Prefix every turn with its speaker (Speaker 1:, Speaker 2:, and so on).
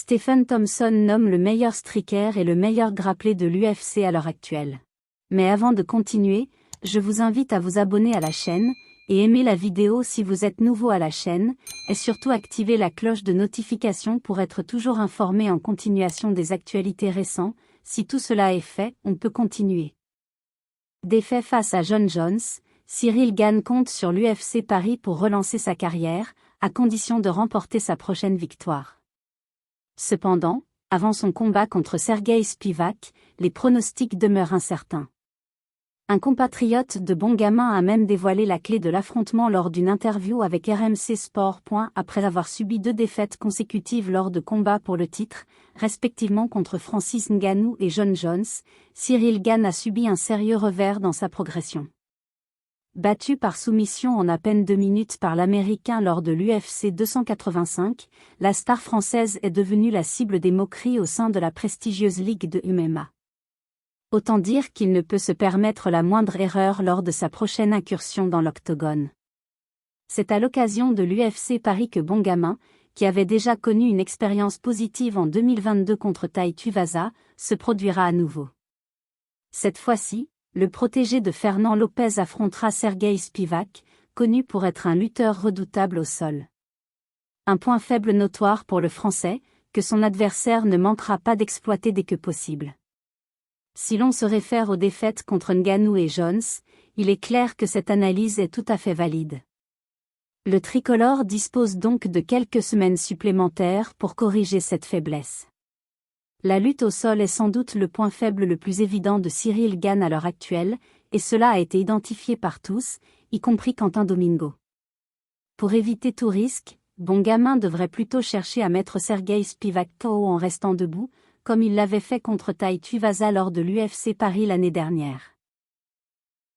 Speaker 1: Stephen Thompson nomme le meilleur striker et le meilleur grapplé de l'UFC à l'heure actuelle. Mais avant de continuer, je vous invite à vous abonner à la chaîne, et aimer la vidéo si vous êtes nouveau à la chaîne, et surtout activer la cloche de notification pour être toujours informé en continuation des actualités récentes. Si tout cela est fait, on peut continuer. Défait face à Jon Jones, Ciryl Gane compte sur l'UFC Paris pour relancer sa carrière, à condition de remporter sa prochaine victoire. Cependant, avant son combat contre Serghei Spivak, les pronostics demeurent incertains. Un compatriote de Bon Gamin a même dévoilé la clé de l'affrontement lors d'une interview avec RMC Sport. Après avoir subi 2 défaites consécutives lors de combats pour le titre, respectivement contre Francis Ngannou et Jon Jones, Ciryl Gane a subi un sérieux revers dans sa progression. Battu par soumission en à peine 2 minutes par l'Américain lors de l'UFC 285, la star française est devenue la cible des moqueries au sein de la prestigieuse ligue de MMA. Autant dire qu'il ne peut se permettre la moindre erreur lors de sa prochaine incursion dans l'octogone. C'est à l'occasion de l'UFC Paris que Bon Gamin, qui avait déjà connu une expérience positive en 2022 contre Tai Tuivasa, se produira à nouveau. Cette fois-ci, le protégé de Fernand Lopez affrontera Serghei Spivak, connu pour être un lutteur redoutable au sol. Un point faible notoire pour le Français, que son adversaire ne manquera pas d'exploiter dès que possible. Si l'on se réfère aux défaites contre Ngannou et Jones, il est clair que cette analyse est tout à fait valide. Le tricolore dispose donc de quelques semaines supplémentaires pour corriger cette faiblesse. La lutte au sol est sans doute le point faible le plus évident de Ciryl Gane à l'heure actuelle, et cela a été identifié par tous, y compris Quentin Domingo. Pour éviter tout risque, Bon Gamin devrait plutôt chercher à mettre Serghei Spivak KO en restant debout, comme il l'avait fait contre Tai Tuivasa lors de l'UFC Paris l'année dernière.